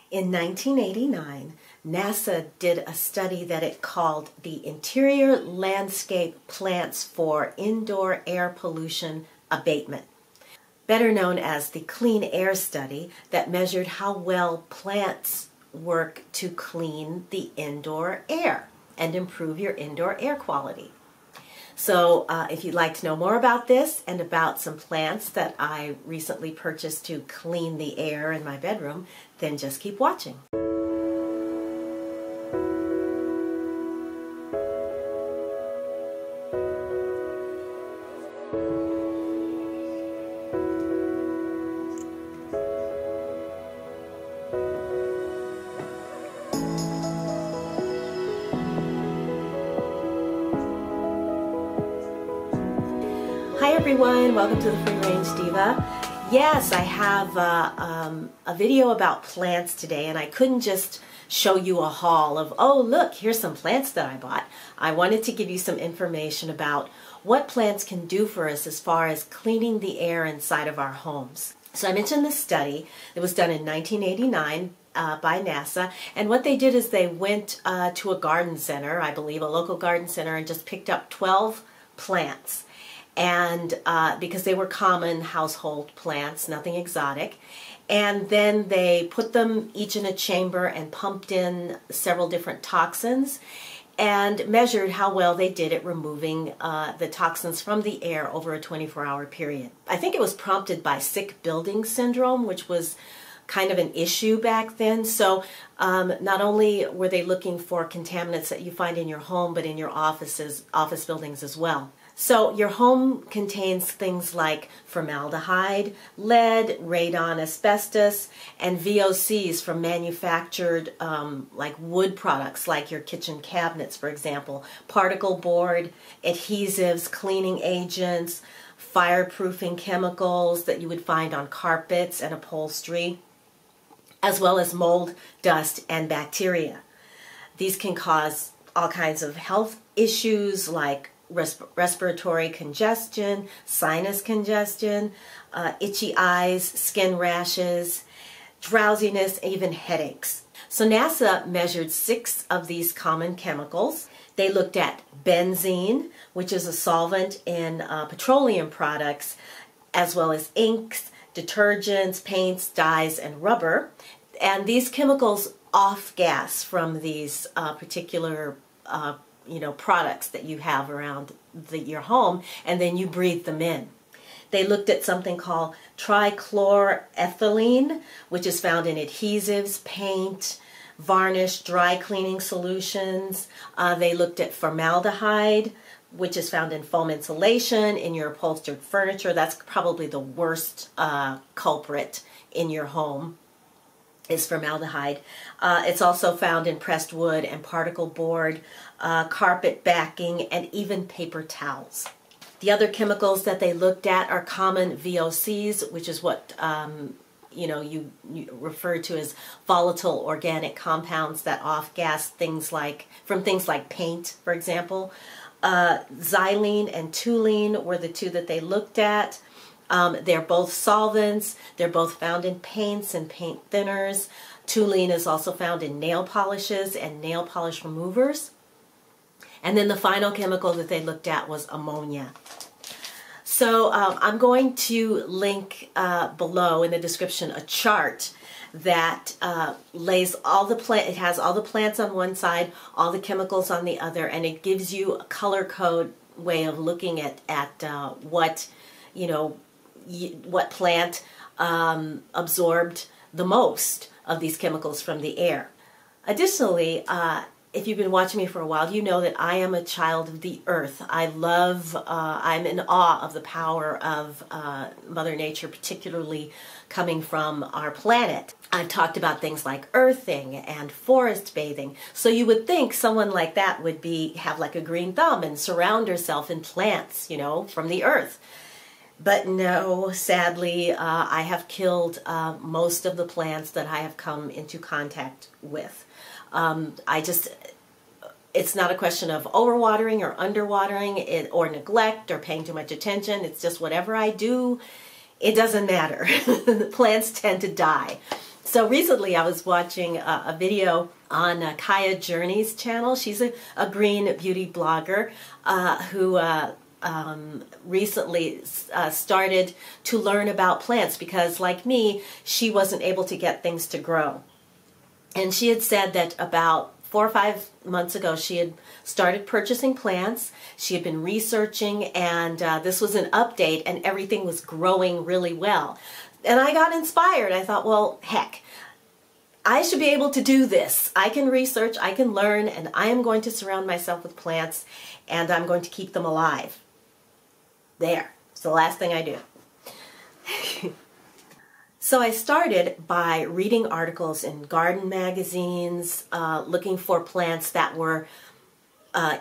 In 1989, NASA did a study that it called the Interior Landscape Plants for Indoor Air Pollution Abatement, better known as the Clean Air Study, that measured how well plants work to clean the indoor air and improve your indoor air quality. So if you'd like to know more about this and about some plants that I recently purchased to clean the air in my bedroom, then just keep watching. Hi everyone, welcome to the Free Range Diva. Yes, I have a video about plants today, and I couldn't just show you a haul of, oh look, here's some plants that I bought. I wanted to give you some information about what plants can do for us as far as cleaning the air inside of our homes. So I mentioned this study that was done in 1989 by NASA, and what they did is they went to a garden center, I believe a local garden center, and just picked up 12 plants. And because they were common household plants, nothing exotic. And then they put them each in a chamber and pumped in several different toxins and measured how well they did at removing the toxins from the air over a 24-hour period. I think it was prompted by sick building syndrome, which was kind of an issue back then. So not only were they looking for contaminants that you find in your home, but in your office buildings as well. So your home contains things like formaldehyde, lead, radon, asbestos, and VOCs from manufactured like wood products, like your kitchen cabinets, for example, particle board, adhesives, cleaning agents, fireproofing chemicals that you would find on carpets and upholstery, as well as mold, dust, and bacteria. These can cause all kinds of health issues like respiratory congestion, sinus congestion, itchy eyes, skin rashes, drowsiness, even headaches. So NASA measured 6 of these common chemicals. They looked at benzene, which is a solvent in petroleum products, as well as inks, detergents, paints, dyes, and rubber. And these chemicals off-gas from these particular products that you have around your home, and then you breathe them in. They looked at something called trichloroethylene, which is found in adhesives, paint, varnish, dry cleaning solutions. They looked at formaldehyde, which is found in foam insulation, in your upholstered furniture. That's probably the worst culprit in your home, is formaldehyde. It's also found in pressed wood and particle board, carpet backing, and even paper towels. The other chemicals that they looked at are common VOCs, which is what you refer to as volatile organic compounds that off-gas things like paint, for example. Xylene and toluene were the 2 that they looked at. They're both solvents. They're both found in paints and paint thinners. Toluene is also found in nail polishes and nail polish removers. And then the final chemical that they looked at was ammonia. So I'm going to link below in the description a chart that lays all the it has all the plants on one side, all the chemicals on the other, and it gives you a color code way of looking at what plant absorbed the most of these chemicals from the air. Additionally, if you've been watching me for a while, you know that I am a child of the earth. I'm in awe of the power of Mother Nature, particularly coming from our planet. I've talked about things like earthing and forest bathing. So you would think someone like that would have like a green thumb and surround herself in plants, from the earth. But no, sadly, I have killed most of the plants that I have come into contact with. It's not a question of overwatering or underwatering or neglect or paying too much attention. It's just whatever I do, it doesn't matter. The plants tend to die. So recently I was watching a video on Kaya Journey's channel. She's a green beauty blogger who recently started to learn about plants because, like me, she wasn't able to get things to grow. And she had said that about 4 or 5 months ago she had started purchasing plants. She had been researching, and this was an update, and everything was growing really well. And I got inspired. I thought, well, heck, I should be able to do this. I can research, I can learn, and I am going to surround myself with plants, and I'm going to keep them alive. There. It's the last thing I do. So I started by reading articles in garden magazines, looking for plants that were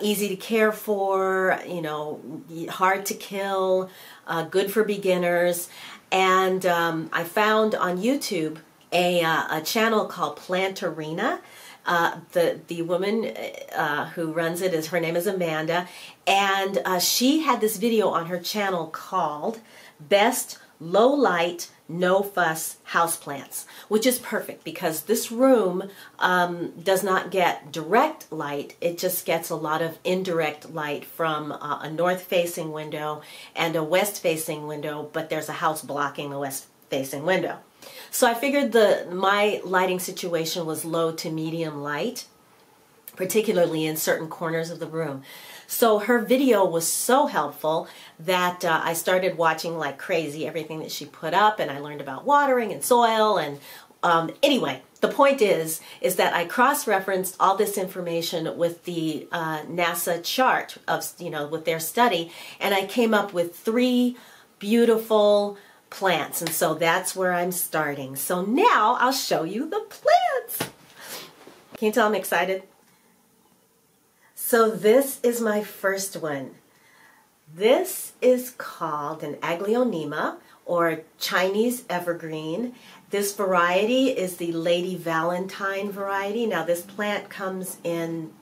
easy to care for, you know, hard to kill, good for beginners. And I found on YouTube a channel called Plantarina. The woman who runs it, her name is Amanda, and she had this video on her channel called Best Low Light, No Fuss Houseplants, which is perfect because this room does not get direct light. It just gets a lot of indirect light from a north-facing window and a west-facing window, but there's a house blocking the west-facing window. So I figured my lighting situation was low to medium light, particularly in certain corners of the room. So her video was so helpful that I started watching like crazy everything that she put up, and I learned about watering and soil. And anyway, the point is that I cross-referenced all this information with the NASA chart of, you know, with their study, and I came up with 3 beautiful plants. And so that's where I'm starting. So now I'll show you the plants. Can you tell I'm excited? So this is my first one. This is called an aglaonema, or Chinese evergreen. This variety is the Lady Valentine variety. Now this plant comes in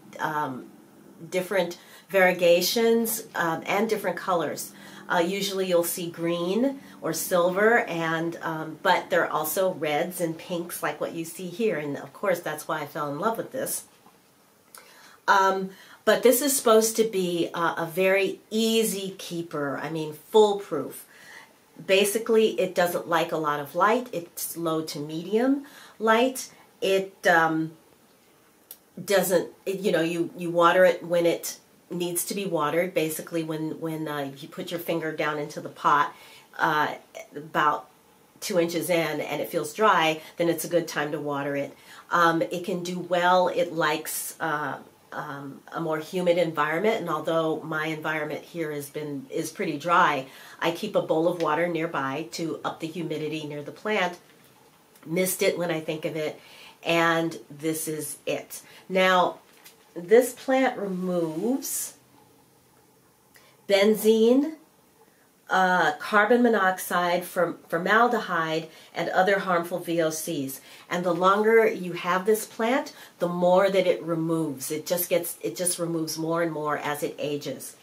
different variegations and different colors. Usually you'll see green or silver, and but there are also reds and pinks like what you see here, and of course that's why I fell in love with this. But this is supposed to be a very easy keeper, I mean foolproof. Basically it doesn't like a lot of light. It's low to medium light. It doesn't, you know, you water it when it needs to be watered. Basically when you put your finger down into the pot about 2 inches in and it feels dry, then it's a good time to water it. It can do well. It likes a more humid environment, and although my environment here is pretty dry, I keep a bowl of water nearby to up the humidity near the plant. Mist it when I think of it, and this is it. Now this plant removes benzene, carbon monoxide, formaldehyde, and other harmful VOCs. And the longer you have this plant, the more that it removes. It just removes more and more as it ages.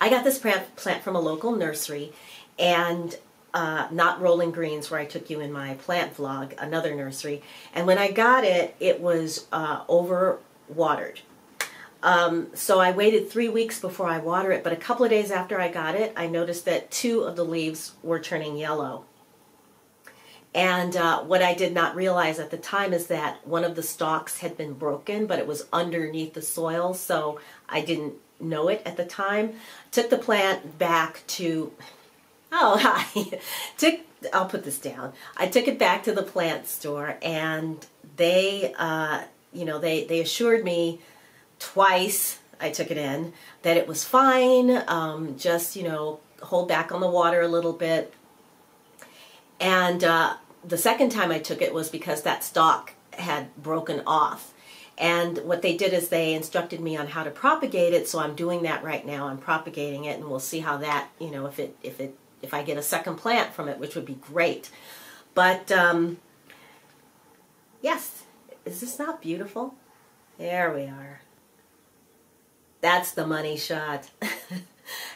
I got this plant from a local nursery, and not Rolling Greens, where I took you in my plant vlog, another nursery. And when I got it, it was over watered. So I waited 3 weeks before I water it, but a couple of days after I got it, I noticed that 2 of the leaves were turning yellow. And what I did not realize at the time is that one of the stalks had been broken, but it was underneath the soil, so I didn't know it at the time. Took the plant back to, oh, hi. I'll put this down. I took it back to the plant store, and they, you know, they assured me twice I took it in that it was fine, just, you know, hold back on the water a little bit. And the second time I took it was because that stalk had broken off. And what they did is they instructed me on how to propagate it, so I'm doing that right now. I'm propagating it, and we'll see how that, you know, if I get a second plant from it, which would be great. But yes, is this not beautiful? There we are. That's the money shot.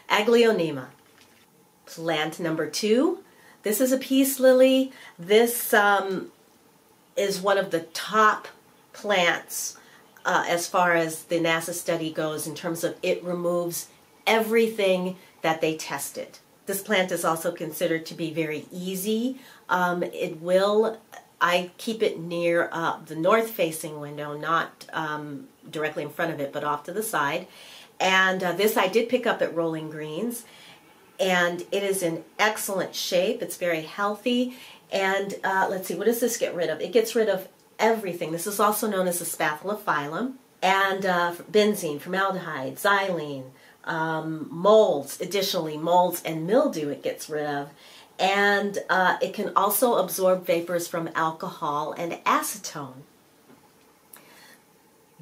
Aglaonema. Plant number 2. This is a peace lily. This is one of the top plants as far as the NASA study goes in terms of it removes everything that they tested. This plant is also considered to be very easy. I keep it near the north-facing window, not directly in front of it, but off to the side. And this I did pick up at Rolling Greens, and it is in excellent shape. It's very healthy. And let's see, what does this get rid of? It gets rid of everything. This is also known as a spatulophyllum, and benzene, formaldehyde, xylene, molds, additionally molds and mildew it gets rid of. And it can also absorb vapors from alcohol and acetone.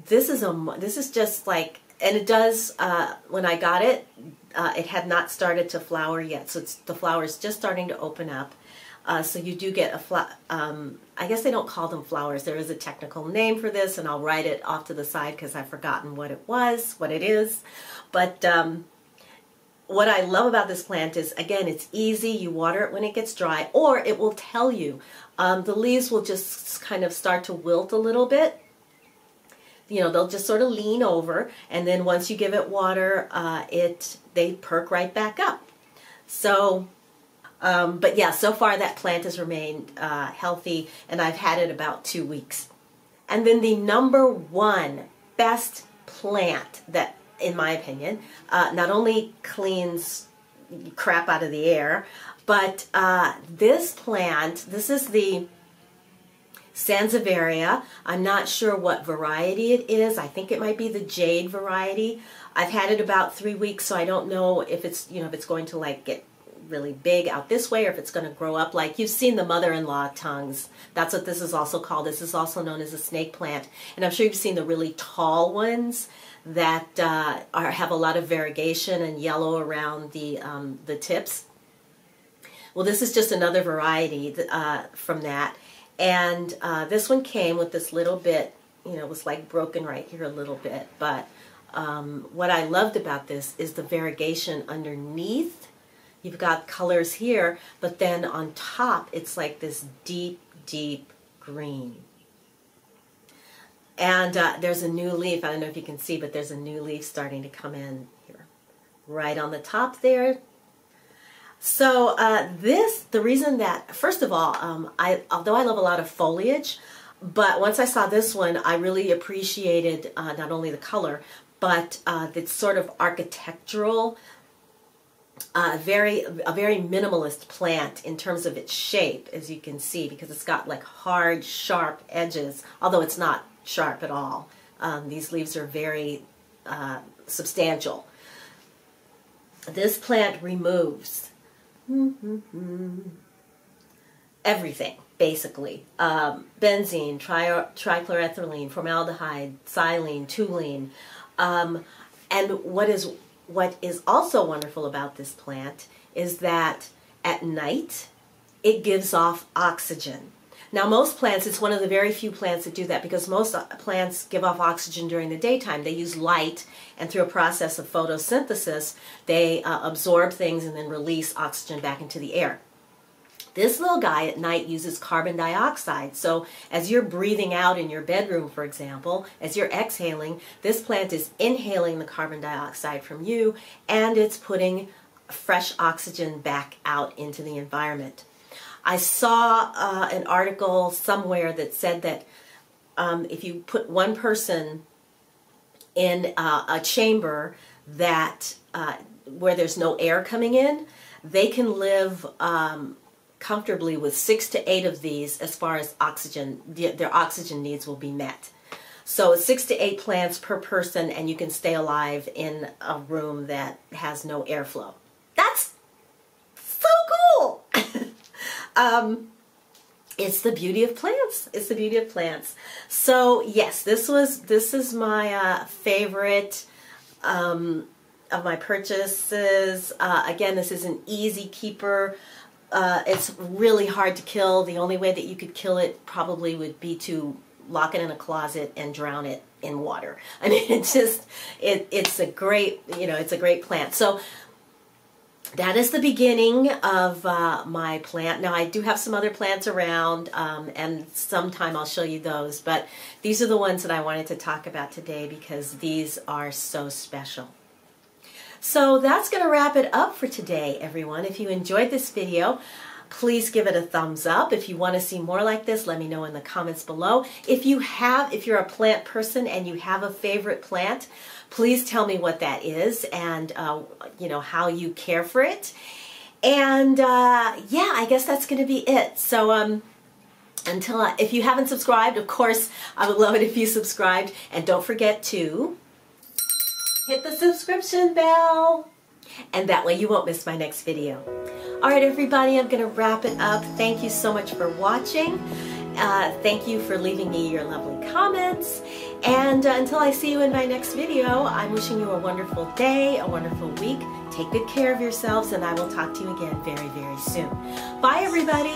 This is just like, and it does, when I got it, it had not started to flower yet. So the flower is just starting to open up. So you do get I guess they don't call them flowers. There is a technical name for this, and I'll write it off to the side because I've forgotten what it is. But what I love about this plant is, again, it's easy. You water it when it gets dry, or it will tell you. The leaves will just kind of start to wilt a little bit. You know, they'll just sort of lean over, and then once you give it water, they perk right back up. So, but yeah, so far that plant has remained healthy, and I've had it about 2 weeks. And then the #1 best plant that, in my opinion, not only cleans crap out of the air, but this plant, this is the sansevieria. I'm not sure what variety it is. I think it might be the jade variety. I've had it about 3 weeks, so I don't know if it's, if it's going to like get really big out this way, or if it's going to grow up. Like, you've seen the mother-in-law tongues. That's what this is also called. This is also known as a snake plant. And I'm sure you've seen the really tall ones that have a lot of variegation and yellow around the tips. Well, this is just another variety from that. And this one came with this little bit, it was like broken right here a little bit. But what I loved about this is the variegation underneath. You've got colors here, but then on top, it's like this deep, deep green. And there's a new leaf. I don't know if you can see, but there's a new leaf starting to come in here, right on the top there. So the reason that, first of all, although I love a lot of foliage, but once I saw this one, I really appreciated not only the color, but the sort of architectural, a very minimalist plant in terms of its shape, as you can see, because it's got like hard, sharp edges, although it's not sharp at all. These leaves are very substantial. This plant removes everything, basically. Benzene, trichloroethylene, formaldehyde, xylene, toluene. And what is also wonderful about this plant is that at night it gives off oxygen. Now, most plants, it's one of the very few plants that do that, because most plants give off oxygen during the daytime. They use light, and through a process of photosynthesis, they absorb things and then release oxygen back into the air. This little guy at night uses carbon dioxide. So as you're breathing out in your bedroom, for example, as you're exhaling, this plant is inhaling the carbon dioxide from you, and it's putting fresh oxygen back out into the environment. I saw an article somewhere that said that if you put one person in a chamber that where there's no air coming in, they can live comfortably with 6 to 8 of these as far as oxygen, their oxygen needs will be met. So 6 to 8 plants per person, and you can stay alive in a room that has no airflow. That's so cool! It's the beauty of plants. It's the beauty of plants. So yes, this is my favorite of my purchases. Again, this is an easy keeper. It's really hard to kill. The only way that you could kill it probably would be to lock it in a closet and drown it in water. I mean, it's a great, it's a great plant. So that is the beginning of my plant. Now I do have some other plants around, and sometime I'll show you those, but these are the ones that I wanted to talk about today because these are so special. So that's going to wrap it up for today, everyone. If you enjoyed this video, please give it a thumbs up. If you want to see more like this, let me know in the comments below. If you're a plant person and you have a favorite plant, please tell me what that is and you know, how you care for it. And yeah, I guess that's going to be it. So if you haven't subscribed, of course, I would love it if you subscribed. And don't forget to hit the subscription bell. And that way you won't miss my next video. All right, everybody, I'm going to wrap it up. Thank you so much for watching. Thank you for leaving me your lovely comments. And until I see you in my next video, I'm wishing you a wonderful day, a wonderful week. Take good care of yourselves, and I will talk to you again very, very soon. Bye, everybody.